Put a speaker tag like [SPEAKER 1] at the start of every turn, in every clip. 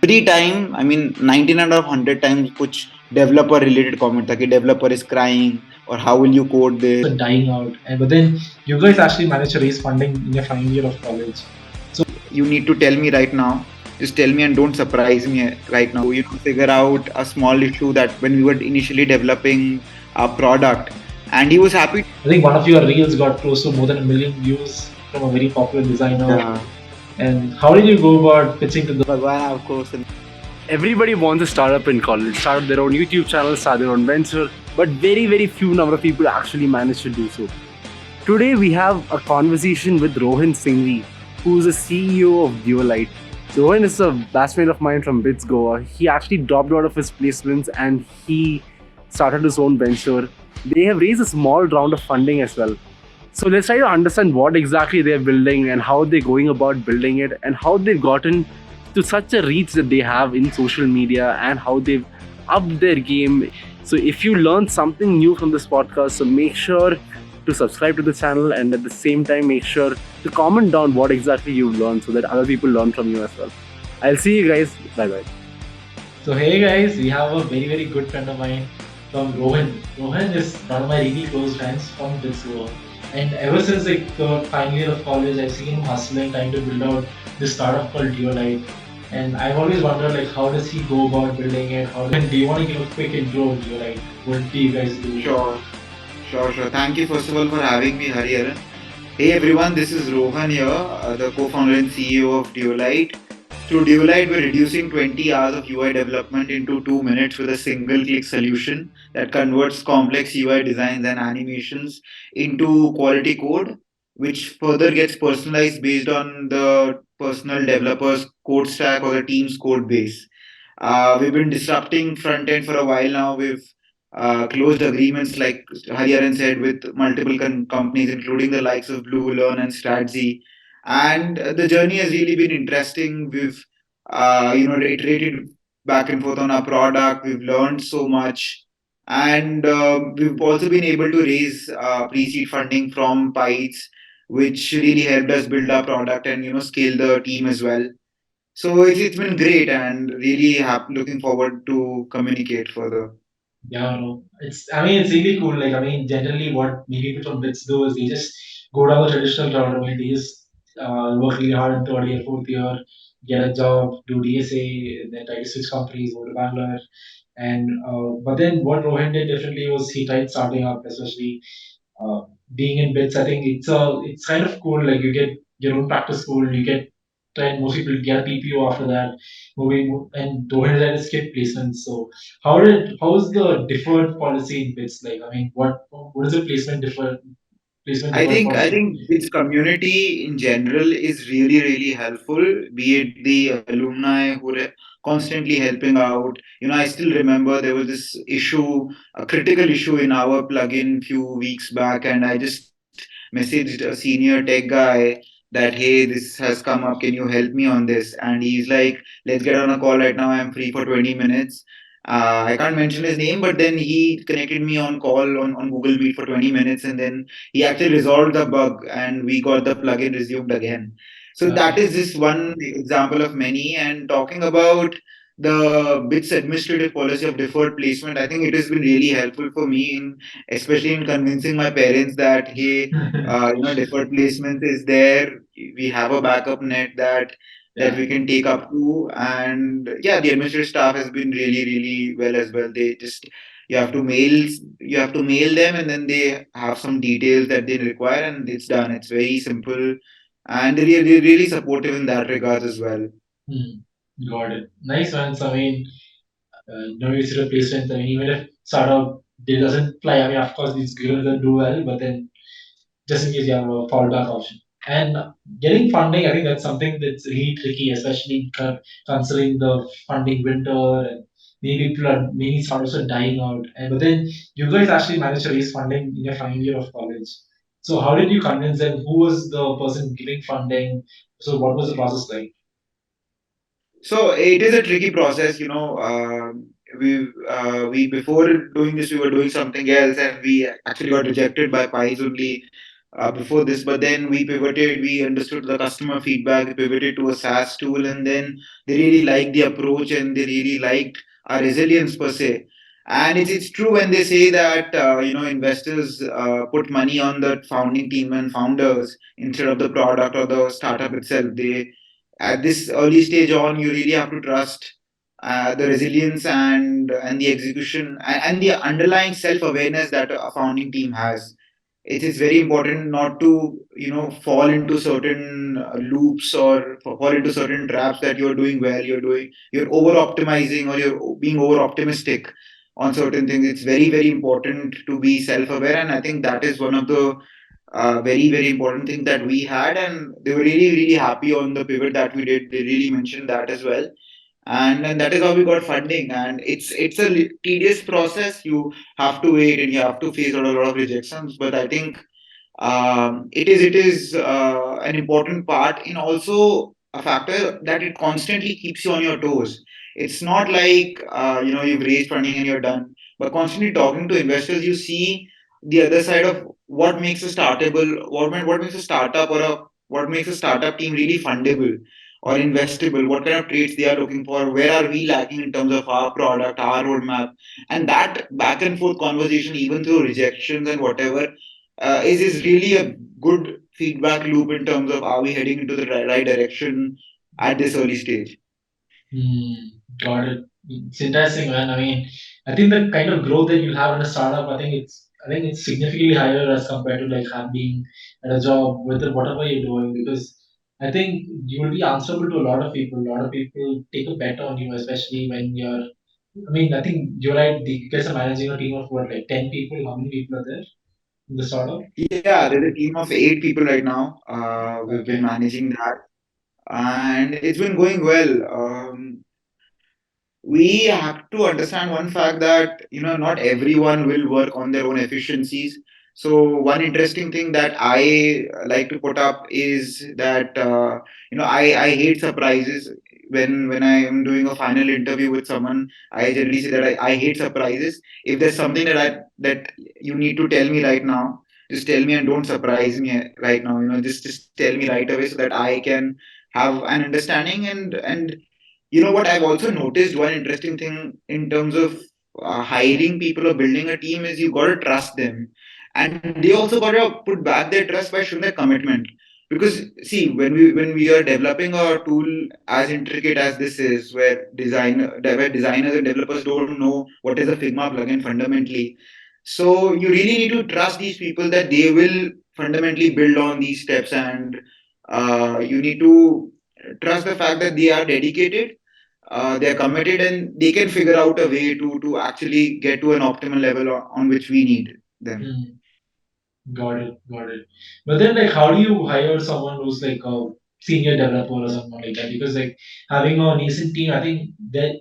[SPEAKER 1] every time, I mean 99 out of 100 times कुछ developer related comment था कि developer is crying or how will you code this.
[SPEAKER 2] Dying out. And but then you guys actually managed to raise funding in your final year of college.
[SPEAKER 1] You need to tell me right now. Just tell me and don't surprise me right now. Figure out a small issue that when we were initially developing our product, and he was happy.
[SPEAKER 2] I think one of your reels got close to more than 1 million views from a very popular designer.
[SPEAKER 1] Yeah.
[SPEAKER 2] And how did you go about pitching to the
[SPEAKER 1] Bhagwan, of course.
[SPEAKER 3] Everybody wants a startup in college, start up their own YouTube channel, start their own venture, but very, very few number of people actually manage to do so. Today we have a conversation with Rohan Singhvi, who is the CEO of Dualite. So Rohan is a batchmate of mine from BITS Goa. He actually dropped out of his placements and he started his own venture. They have raised a small round of funding as well. So let's try to understand what exactly they're building and how they're going about building it and how they've gotten to such a reach that they have in social media and how they've upped their game. So if you learned something new from this podcast, so make sure to subscribe to the channel and at the same time make sure to comment down what exactly you've learned so that other people learn from you as well. I'll see you guys. Bye bye.
[SPEAKER 2] So hey guys, we have a very very good friend of mine from Rohan. Rohan is one of my really close friends from BITS Goa. And ever since like the final year of college, I've seen him hustling, trying to build out this startup called Dualite. And I've always wondered like how does he go about building it? Do you want to give a quick intro of Dualite? What do you guys do?
[SPEAKER 1] Sure. Thank you first of all for having me, Hariharan. Hey everyone, this is Rohan here, the co-founder and CEO of Dualite. Through Dualite, we're reducing 20 hours of UI development into 2 minutes with a single click solution that converts complex UI designs and animations into quality code, which further gets personalized based on the personal developer's code stack or the team's code base. We've been disrupting front end for a while now. We've closed agreements, like Hariharan said, with multiple companies, including the likes of Blue Learn and Stratzy. And the journey has really been interesting. We've iterated back and forth on our product. We've learned so much, and we've also been able to raise pre-seed funding from PIEDS, which really helped us build our product and scale the team as well. So it's been great and really looking forward to communicate further.
[SPEAKER 2] Yeah, no. It's really cool. Like, I mean, generally what many people from BITS do is they just go down the traditional route. I mean, they just work really hard in third year, fourth year, get a job, do DSA, then try to switch companies, go to Bangalore. And but then what Rohan did differently was he tried starting up, especially uh, being in bits. I think it's kind of cool. Like you get your own practice school, you get try most people get a PPO after that, moving and Rohan did skip placements. So how's the deferred policy in bits like? I mean, what is the placement deferred
[SPEAKER 1] I
[SPEAKER 2] policy?
[SPEAKER 1] think its community in general is really helpful. Be it the alumni who are constantly helping out. I still remember there was this issue, a critical issue in our plugin few weeks back, and I just messaged a senior tech guy that hey, this has come up. Can you help me on this? And he's like, let's get on a call right now. I'm free for 20 minutes. I can't mention his name, but then he connected me on call on Google Meet for 20 minutes, and then he actually resolved the bug and we got the plugin resumed again. So that is just one example of many. And talking about the BITS administrative policy of deferred placement, I think it has been really helpful for me in, especially in convincing my parents that hey, deferred placement is there. We have a backup net that we can take up to. And yeah, the administrative staff has been really well as well. They just you have to mail you have to mail them, and then they have some details that they require, and it's done. It's very simple, and they're really supportive in that regards as well.
[SPEAKER 2] Hmm. Got it. Nice one. So, I mean, no use replacement. I mean, even if startup doesn't fly, I mean, of course, these girls will do well, but then just in case you have a fallback option. And getting funding, I think that's something that's really tricky, especially considering the funding winter and many startups are dying out. And but then you guys actually managed to raise funding in your final year of college. So how did you convince them? Who was the person giving funding? So what was the process like?
[SPEAKER 1] So it is a tricky process, we before doing this we were doing something else, and we actually got rejected by pies only before this, but then we pivoted. We understood the customer feedback. We pivoted to a SaaS tool, and then they really liked the approach and they really liked our resilience per se. And it's true when they say that investors put money on the founding team and founders instead of the product or the startup itself. They at this early stage on, you really have to trust the resilience and the execution and the underlying self awareness that a founding team has. It is very important not to fall into certain loops or fall into certain traps that you're doing well, you're over optimizing or you're being over optimistic on certain things. It's very very important to be self aware, and I think that is one of the very very important thing that we had, and they were really really happy on the pivot that we did. They really mentioned that as well, and that is how we got funding. And it's a tedious process. You have to wait and you have to face out a lot of rejections, but I think it is an important part in also a factor that it constantly keeps you on your toes. It's not like you've raised funding and you're done, but constantly talking to investors, you see the other side of what makes a startable, what makes a startup or a what makes a startup team really fundable or investable. What kind of traits they are looking for? Where are we lacking in terms of our product, our roadmap, and that back and forth conversation, even through rejections and whatever is really a good feedback loop in terms of are we heading into the right direction at this early stage.
[SPEAKER 2] Hmm, got it. It's interesting, man. I mean, I think the kind of growth that you'll have in a startup, I think it's significantly higher as compared to like being at a job with whatever you're doing, because I think you will be answerable to a lot of people. A lot of people take a bet on you, especially when you're. I mean, I think you're right. You guys are managing a team of what, like 10 people? How many people are there in the startup?
[SPEAKER 1] Yeah, there's a team of 8 people right now. We've been
[SPEAKER 2] Okay.
[SPEAKER 1] managing that, and it's been going well. We have to understand one fact that not everyone will work on their own efficiencies. So one interesting thing that I like to put up is that I hate surprises. When I am doing a final interview with someone, I generally say that I hate surprises. If there's something that you need to tell me right now, just tell me and don't surprise me right now. Just tell me right away so that I can have an understanding. And what I've also noticed, one interesting thing in terms of hiring people or building a team, is you got to trust them, and they also got to put back their trust by showing their commitment. Because see, when we are developing a tool as intricate as this is, where designers and developers don't know what is a Figma plugin fundamentally, so you really need to trust these people that they will fundamentally build on these steps, and you need to trust the fact that they are dedicated, they are committed, and they can figure out a way to actually get to an optimal level on which we need them.
[SPEAKER 2] Hmm. Got it, got it. But then, like, how do you hire someone who's like a senior developer or someone like that? Because like having a nascent team, I think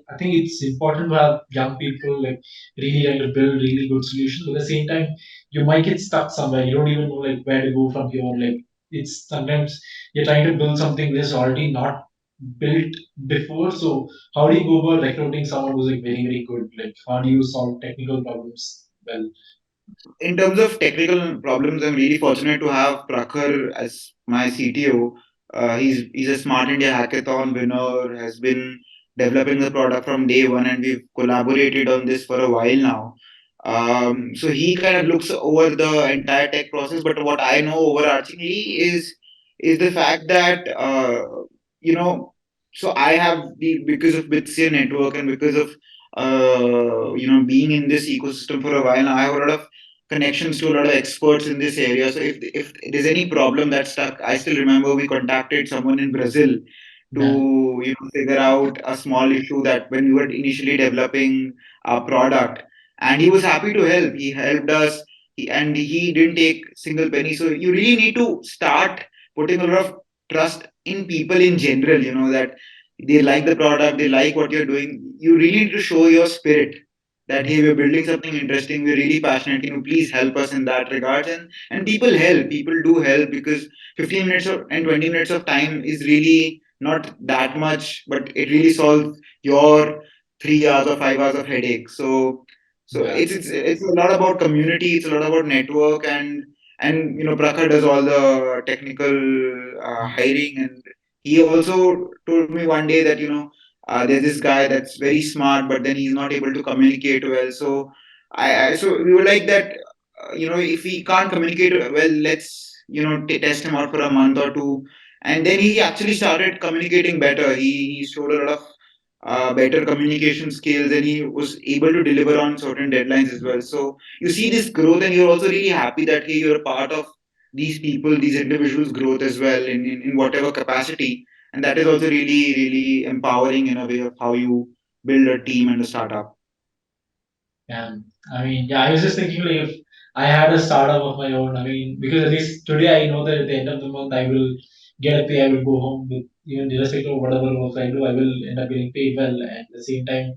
[SPEAKER 2] it's important to have young people like really trying to build really good solutions. But at the same time, you might get stuck somewhere. You don't even know like where to go from here. Like it's sometimes you're trying to build something that's already not built before. So how do you go about recruiting someone who's like very very good? Like how do you solve technical problems well?
[SPEAKER 1] In terms of technical problems, I'm really fortunate to have Prakhar as my CTO. He's a Smart India Hackathon winner, has been developing the product from day one, and we've collaborated on this for a while now. So he kind of looks over the entire tech process, but what I know overarchingly is the fact that you know. So I have because of BITS network and because of being in this ecosystem for a while now, I have a lot of connections to a lot of experts in this area. So if there's any problem that's stuck, I still remember we contacted someone in Brazil
[SPEAKER 2] Yeah.
[SPEAKER 1] to figure out a small issue that when we were initially developing our product, and he was happy to help. He helped us, and he didn't take single penny. So you really need to start putting a lot of trust in people in general. That they like the product, they like what you're doing. You really need to show your spirit that hey, we're building something interesting, we're really passionate, please help us in that regards. And people do help, because 15 minutes and 20 minutes of time is really not that much, but it really solves your 3 hours or 5 hours of headache. So
[SPEAKER 2] Yeah.
[SPEAKER 1] it's a lot about community, it's a lot about network, and Prakhar does all the technical hiring, and he also told me one day that there's this guy that's very smart, but then he's not able to communicate well. So so we were like that. If he can't communicate well, let's test him out for a month or two, and then he actually started communicating better. He showed a lot of better communication skills, and he was able to deliver on certain deadlines as well. So you see this growth, and you're also really happy that hey, you're a part of these people, these individuals' growth as well in whatever capacity, and that is also really really empowering in a way of how you build a team and a startup.
[SPEAKER 2] Yeah, I mean, yeah, I was just thinking like if I had a startup of my own, I mean, because at least today I know that at the end of the month I will get a pay, I will go home with even irrespective of whatever work I do, I will end up getting paid well. And at the same time,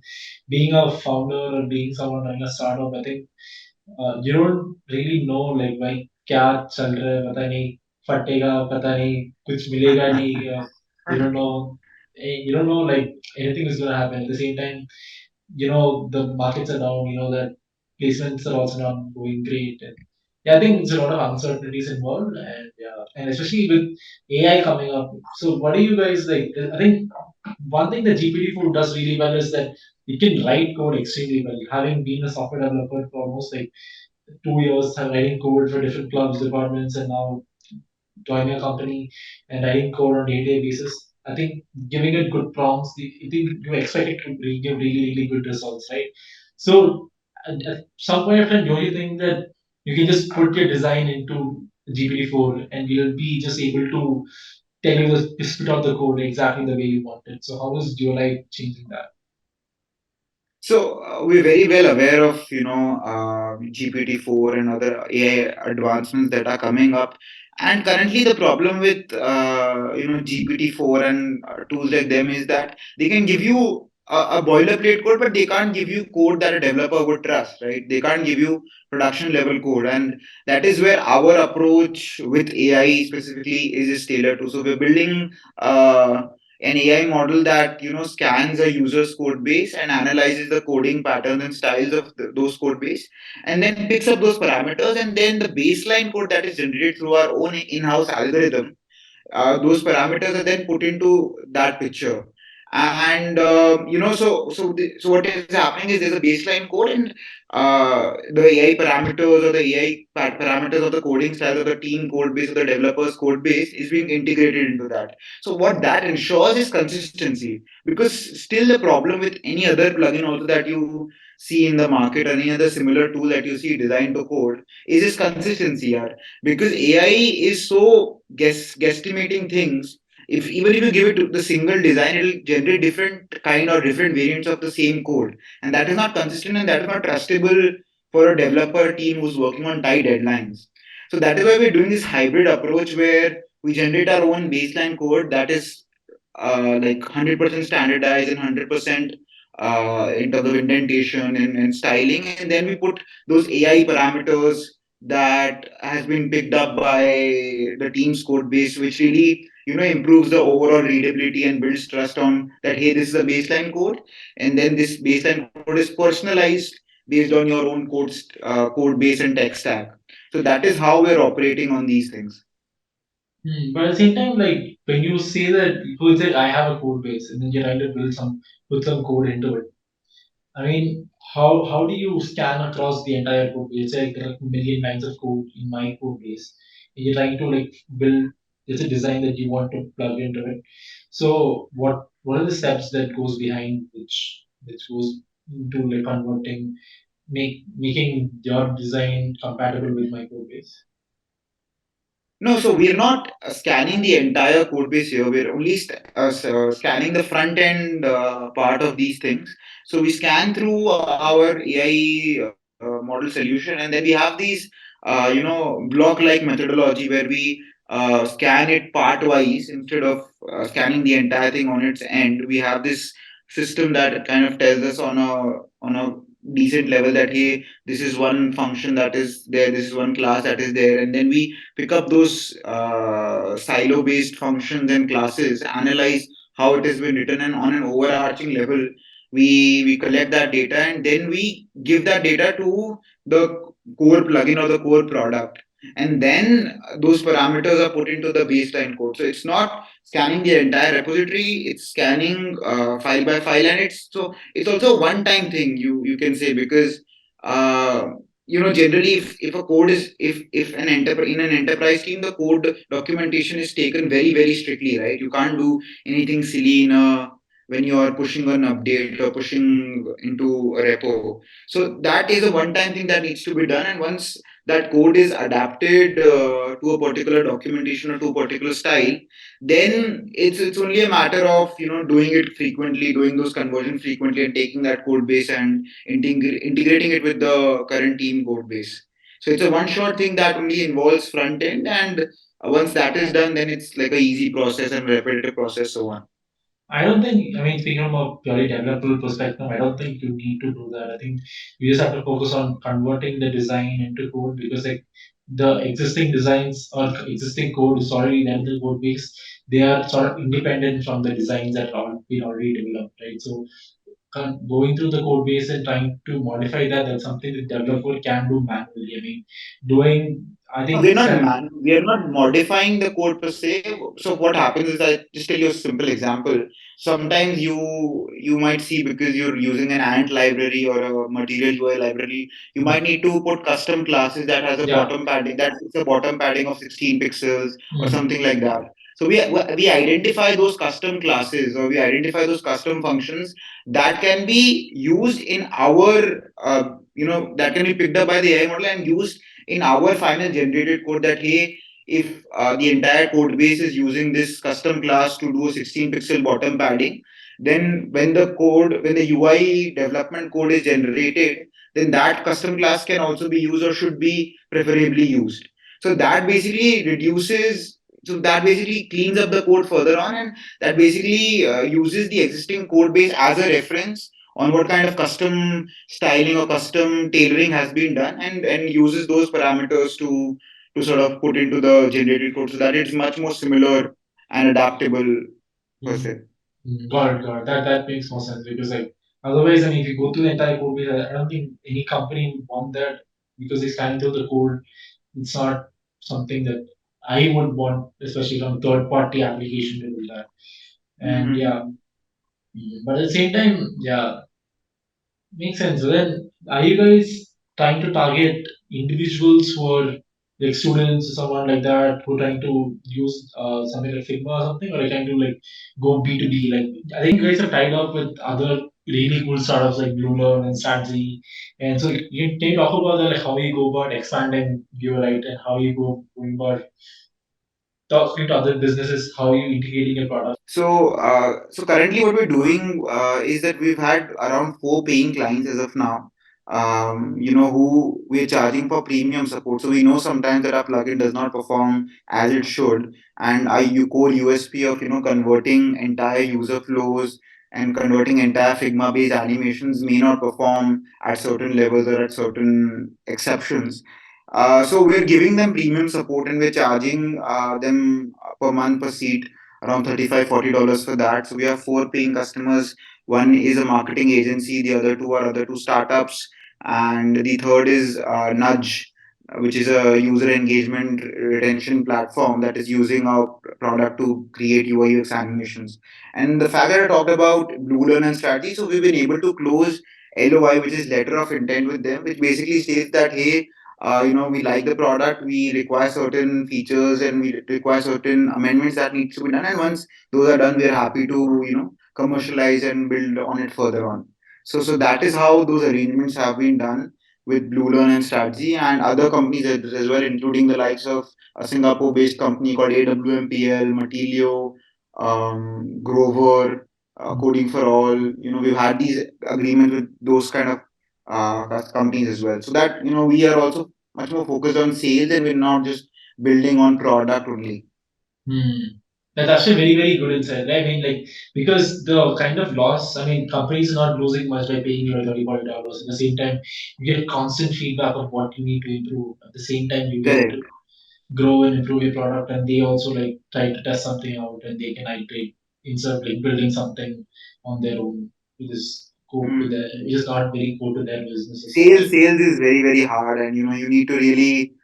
[SPEAKER 2] being a founder or being someone running a startup, I think you don't really know like भाई क्या चल रहा है पता नहीं फटेगा पता नहीं कुछ मिलेगा नहीं you don't know you don't know like anything is gonna happen at the same time you know the markets are down you know that placements are also not going great and yeah I think it's a lot of uncertainties involved and yeah and especially with AI coming up so what do you guys like I think one thing that GPT-4 does really well is that it can write code extremely well having been a software developer for almost like 2 years writing code for different clubs, departments, and now joining a company and writing code on a day-to-day basis. I think giving it good prompts, I think you expect it to give really, really good results, right? So at some point of time, don't you think that you can just put your design into GPT-4 and you'll be just able to tell you the spit out the code exactly the way you want it. So how is Dualite changing that?
[SPEAKER 1] So we're very well aware of GPT-4 and other AI advancements that are coming up. And currently, the problem with GPT-4 and tools like them is that they can give you a boilerplate code, but they can't give you code that a developer would trust, right? They can't give you production level code, and that is where our approach with AI specifically is tailored to. So we're building. An AI model that scans a user's code base and analyzes the coding patterns and styles of those code base, and then picks up those parameters, and then the baseline code that is generated through our own in-house algorithm, those parameters are then put into that picture. And so what is happening is there's a baseline code, and the AI parameters or the parameters of the coding style of the team code base or the developer's code base is being integrated into that. So what that ensures is consistency, because still the problem with any other plugin also that you see in the market or any other similar tool that you see designed to code is this consistency, yeah. Because AI is so guesstimating things. If even if you give it the single design, it'll generate different kind or different variants of the same code, and that is not consistent and that is not trustable for a developer team who's working on tight deadlines. So that is why we're doing this hybrid approach where we generate our own baseline code that is like 100% standardized and 100% in terms of indentation and styling, and then we put those AI parameters that has been picked up by the team's code base, which really improves the overall readability and builds trust on that. Hey, this is a baseline code, and then this baseline code is personalized based on your own code base and tech stack. So that is how we're operating on these things.
[SPEAKER 2] But at the same time, like when you say that people say I have a code base and then you're trying to build some put some code into it. I mean, how do you scan across the entire code base? It's like there are a million lines of code in my code base. And you're trying to like build it's a design that you want to plug into it. So what are the steps that goes behind which goes into like converting making your design compatible with my code base?
[SPEAKER 1] No, so we're not scanning the entire code base here. We're only scanning the front end part of these things. So we scan through our AI model solution, and then we have these, block like methodology where we scan it part wise instead of scanning the entire thing on its end. We have this system that kind of tells us on a decent level that hey, this is one function that is there, this is one class that is there, and then we pick up those silo based functions and classes, analyze how it has been written, and on an overarching level, we collect that data and then we give that data to the core plugin or the core product. and then those parameters are put into the baseline code. So it's not scanning the entire repository; it's scanning file by file, and it's also a one-time thing. You can say, because uh, generally if a code is if an in an enterprise team, the code documentation is taken very very strictly, right? You can't do anything silly in a when you are pushing an update or pushing into a repo. So that is a one-time thing that needs to be done, and once that code is adapted to a particular documentation or to a particular style, then it's only a matter of doing it frequently, doing those conversions frequently, and taking that code base and integrating it with the current team code base. So it's a one shot thing that only involves front end, and once that is done, then it's like a easy process and repetitive process, so on.
[SPEAKER 2] I don't think, I mean, speaking from a purely developer perspective, I don't think you need to do that. I think you just have to focus on converting the design into code because, like, the existing designs or existing code is already there in the code base. They are sort of independent from the designs that have been already developed, right? So, going through the code base and trying to modify that, that's something the developer can do manually. I mean, I
[SPEAKER 1] No,
[SPEAKER 2] think,
[SPEAKER 1] we are not modifying the code per se. So what happens is, I just tell you a simple example. Sometimes you might see, because you're using an ant library or a material UI library, you might need to put custom classes that has a
[SPEAKER 2] yeah.
[SPEAKER 1] bottom padding, that is a bottom padding of 16 pixels or
[SPEAKER 2] Mm.
[SPEAKER 1] something like that. So we identify those custom classes, or we identify those custom functions that can be used in our that can be picked up by the AI model and used in our final generated code, that hey, if the entire code base is using this custom class to do a 16 pixel bottom padding, then when the UI development code is generated, then that custom class can also be used, or should be preferably used. So that basically cleans up the code further on, and that basically uses the existing code base as a reference on what kind of custom styling or custom tailoring has been done, and uses those parameters to sort of put into the generated code, so that it's much more similar and adaptable per se.
[SPEAKER 2] Got it, got it. That makes more sense because like otherwise, I mean, if you go through the entire code base, I don't think any company would want that because they scan through the code. It's not something that I would want, especially from third party application to do that. And
[SPEAKER 1] Mm-hmm.
[SPEAKER 2] yeah, but at the same time, yeah, makes sense. So then, are you guys trying to target individuals who are like students or someone like that who are trying to use something like Figma or something, or are you trying to like go B2B? Like, I think you guys have tied up with other really cool startups like Bluelearn and Strategy. And so, can you talk about that, like how you go about expanding Dualite and how you go going about talking to other businesses, how you integrating your product?
[SPEAKER 1] So currently, what we're doing is that we've had around 4 paying clients as of now. Who we're charging for premium support. So we know sometimes that our plugin does not perform as it should, and our core USP of converting entire user flows and converting entire Figma-based animations may not perform at certain levels or at certain exceptions. So we're giving them premium support, and we're charging them per month per seat around $35-40 for that. So we have 4 paying customers. One is a marketing agency, the other two are other two startups, and the third is Nudge, which is a user engagement retention platform that is using our product to create UI UX animations. And the fact that I talked about Blue Learn and Strategy, so we've been able to close LOI, which is letter of intent with them, which basically states that hey, we like the product, we require certain features, and we require certain amendments that needs to be done. And once those are done, we are happy to commercialize and build on it further on. So that is how those arrangements have been done with Blue Learn and Strategy and other companies as well, including the likes of a Singapore-based company called AWMPL, Matilio, Grover, Coding for All. We've had these agreements with those kind of companies as well. So that we are also much more focused on sales, and we're not just building on product only.
[SPEAKER 2] Hmm. That's actually very, very good insight. Right? I mean, like, because the kind of loss, I mean, companies are not losing much by paying you like $30, $40. At the same time, you get constant feedback of what you need to improve. At the same time, you get to
[SPEAKER 1] Correct.
[SPEAKER 2] grow and improve your product, and they also like try to test something out and they can iterate instead of like building something on their own, which is core to their,
[SPEAKER 1] Mm.
[SPEAKER 2] which is not very core to their business as
[SPEAKER 1] Sales
[SPEAKER 2] such.
[SPEAKER 1] sales is very very hard, and you need to really.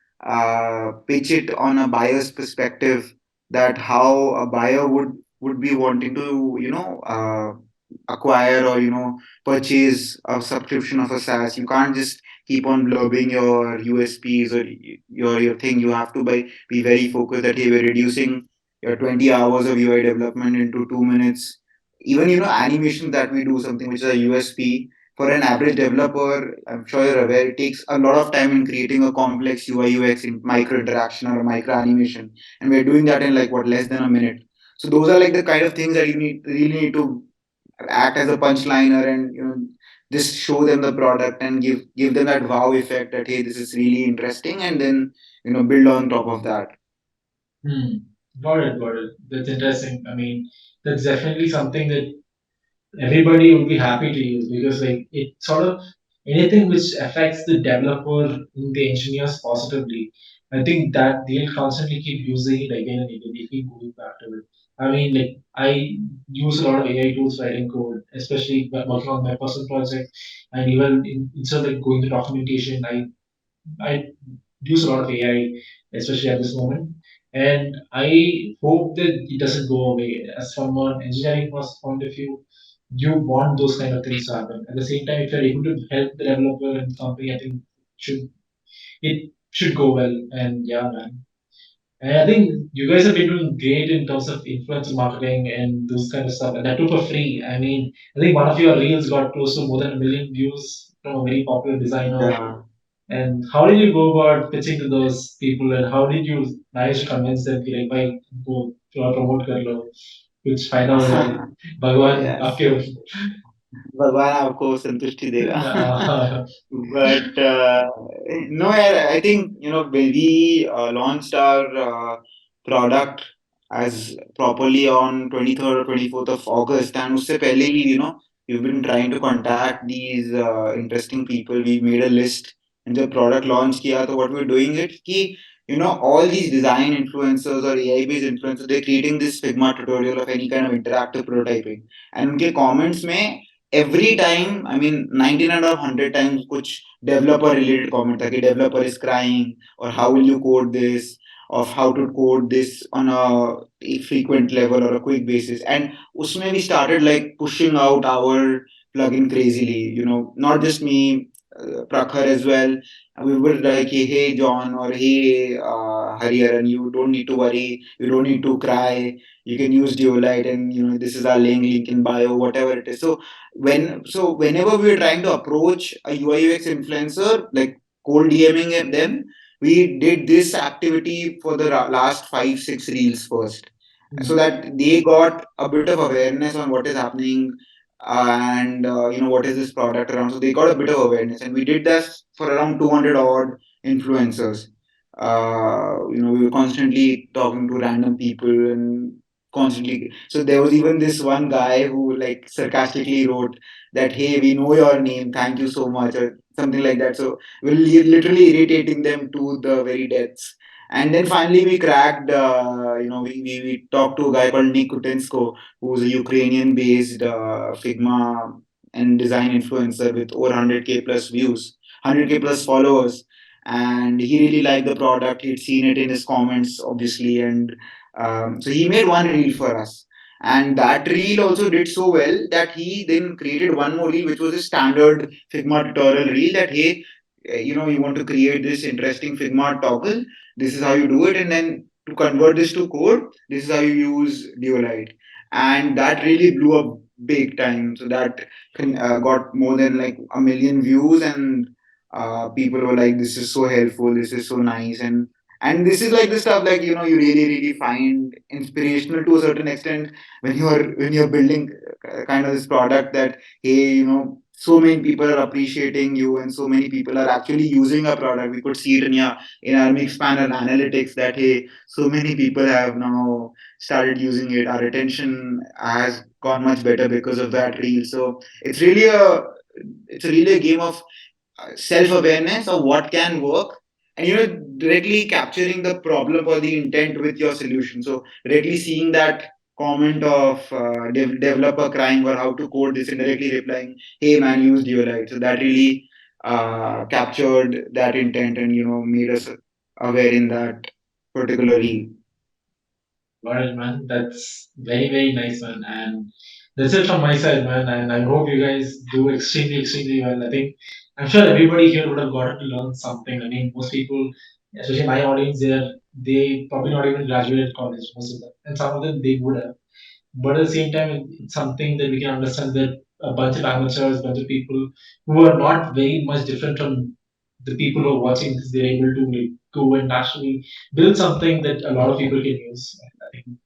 [SPEAKER 1] pitch it on a buyer's perspective, that how a buyer would be wanting to acquire, or purchase a subscription of a SaaS. You can't just keep on blurbing your USPs or your thing. You have to be very focused that, hey, we're reducing your 20 hours of UI development into 2 minutes. Even animation that we do, something which is a USP for an average developer, I'm sure you're aware, it takes a lot of time in creating a complex UI UX in micro interaction or a micro animation, and we're doing that in like what, less than a minute. So those are like the kind of things that you really need to act as a punchliner, and just show them the product and give them that wow effect, that hey, this is really interesting, and then build on top of that.
[SPEAKER 2] Hmm. Got it, got it. That's interesting. I mean, that's definitely something that everybody would be happy to use because like it sort of anything which affects the developer and the engineers positively. I think that they'll constantly keep using it again and again. They keep going back to it. I mean, like I use a lot of AI tools writing code, especially working on my personal project, and even instead of like going to documentation, I use a lot of AI, especially at this moment. And I hope that it doesn't go away. As from an engineering point of view, you want those kind of things to happen. At the same time, if you're able to help the developer and company, I think should it should go well. And yeah, man. And I think you guys have been doing great in terms of influencer marketing and those kind of stuff. And that too for free. I mean, I think one of your reels got close to more than 1 million views from a very popular designer.
[SPEAKER 1] Yeah.
[SPEAKER 2] And how did you go about pitching to those people, and how did you manage to convince them कि like भाई वो थोड़ा promote कर लो कुछ फायदा हो जाए भगवान
[SPEAKER 1] Yes.
[SPEAKER 2] आपके
[SPEAKER 1] भगवान आपको संतुष्टि देगा.
[SPEAKER 2] uh,
[SPEAKER 1] But no, I think when we launched our product as properly on 23rd or 24th of August, and usse pehle hi, we've been trying to contact these interesting people. We made a list, and the product launch kiya. So what we're doing it ki, all these design influencers or AI based influencers, they're creating this Figma tutorial of any kind of interactive prototyping, and उनके comments में every time, I mean 99 out of 100 times कुछ developer related comment था कि developer is crying, or how will you code this, of how to code this on a frequent level or a quick basis. And usme we started like pushing out our plugin crazily, not just me, Prakhar as well. We were like, hey John, or hey Hariharan, you don't need to worry, you don't need to cry, you can use Dualite, and this is our link in bio, whatever it is. So whenever we were trying to approach a UI UX influencer, like cold DMing them, we did this activity for the last 5 6 reels first, so that they got a bit of awareness on what is happening, and what is this product around. So they got a bit of awareness, and we did this for around 200 odd influencers. We were constantly talking to random people, and constantly. So there was even this one guy who like sarcastically wrote that, "Hey, we know your name. Thank you so much," or something like that. So we're literally irritating them to the very depths. And then finally we cracked. We talked to a guy called Nick Kutensko, who's a Ukrainian-based Figma and design influencer with over 100K plus views, 100K plus followers. And he really liked the product. He'd seen it in his comments, obviously, and so he made one reel for us. And that reel also did so well that he then created one more reel, which was a standard Figma tutorial reel, that hey, you want to create this interesting Figma toggle. This is how you do it, and then to convert this to code, this is how you use Dualite. And that really blew up big time. So that got more than like 1 million views, and people were like, "This is so helpful. This is so nice." And this is like the stuff like you really find inspirational to a certain extent when you're building kind of this product, that hey, so many people are appreciating you, and so many people are actually using a product. We could see it in our mix panel analytics that hey, so many people have now started using it. Our retention has gone much better because of that reel. So it's really a game of self-awareness of what can work, and directly capturing the problem or the intent with your solution. So directly seeing that comment of developer crying or how to code this, and directly replying, hey man, use Duolite. So that really captured that intent, and made us aware in that particular reel.
[SPEAKER 2] Got it, man. That's very, very nice, man. And that's it from my side, man. And I hope you guys do extremely, extremely well. I think I'm sure everybody here would have gotten to learn something. I mean, most people, especially my audience, they probably not even graduated college, most of them, and some of them they would have. But at the same time, it's something that we can understand that a bunch of amateurs, bunch of people who are not very much different from the people who are watching this, they're able to like go and actually build something that a lot of people can use. And I think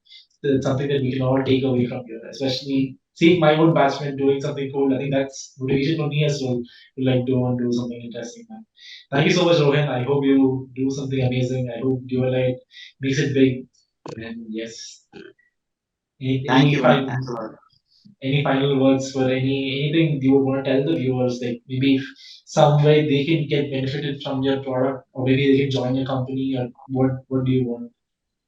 [SPEAKER 2] that's something that we can all take away from here, especially seeing my own batchmate doing something cool. I think that's motivation for me as well to like do and do something interesting, man. Thank you so much, Rohan. I hope you do something amazing. I hope Dualite makes it big. And yes,
[SPEAKER 1] Thank
[SPEAKER 2] any
[SPEAKER 1] you, man.
[SPEAKER 2] final
[SPEAKER 1] Thanks a lot.
[SPEAKER 2] any final words for anything you would want to tell the viewers, like maybe if some way they can get benefited from your product, or maybe they can join your company, or what do you want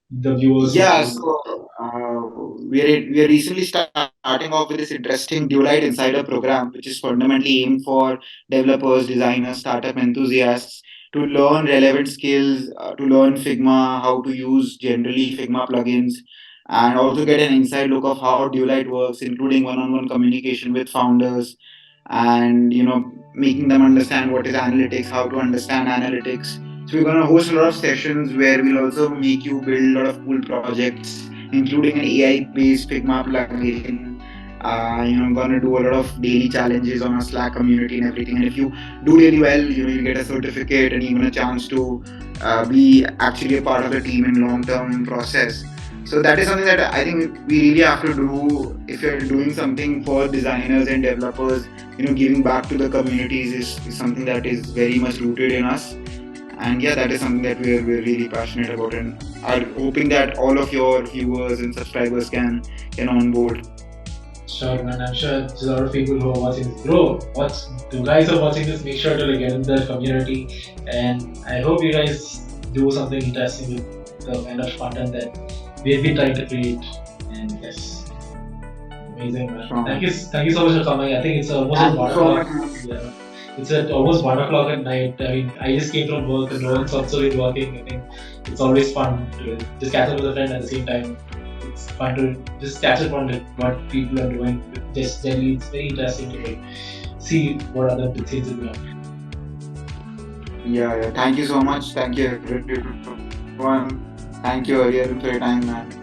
[SPEAKER 2] the viewers to
[SPEAKER 1] Yeah,
[SPEAKER 2] know?
[SPEAKER 1] so we are recently starting off with this interesting Dualite Insider program, which is fundamentally aimed for developers, designers, startup enthusiasts to learn relevant skills, to learn Figma, how to use generally Figma plugins, and also get an inside look of how Dualite works, including one-on-one communication with founders, and making them understand what is analytics, how to understand analytics. So we're going to host a lot of sessions where we'll also make you build a lot of cool projects, including an AI-based Figma plugin. I'm going to do a lot of daily challenges on our Slack community and everything. And if you do really well, you get a certificate and even a chance to be actually a part of the team in long-term process. So that is something that I think we really have to do if you're doing something for designers and developers. Giving back to the communities is something that is very much rooted in us. And yeah, that is something that we're really passionate about, and are hoping that all of your viewers and subscribers can onboard.
[SPEAKER 2] Sure, man. I'm sure there's a lot of people who are watching this. Bro, watch the guys who are watching this. Make sure to like get in the community, and I hope you guys do something interesting with the kind of content that we've been trying to create. And yes, amazing, man.
[SPEAKER 1] Sure.
[SPEAKER 2] Thank you so much for coming. I think it's almost at
[SPEAKER 1] Thank you
[SPEAKER 2] one
[SPEAKER 1] so
[SPEAKER 2] o'clock.
[SPEAKER 1] much, man.
[SPEAKER 2] Yeah, it's at almost 1 o'clock at night. I mean, I just came from work, and Rohan's also been working. I think it's always fun to just catch up with a friend at the same time. It's fun to just catch up on what people are doing. Just generally, it's very interesting to like see what other things are doing.
[SPEAKER 1] Yeah, yeah. Thank you so much. Thank you, everyone. Thank you, Ariel, for your time, man.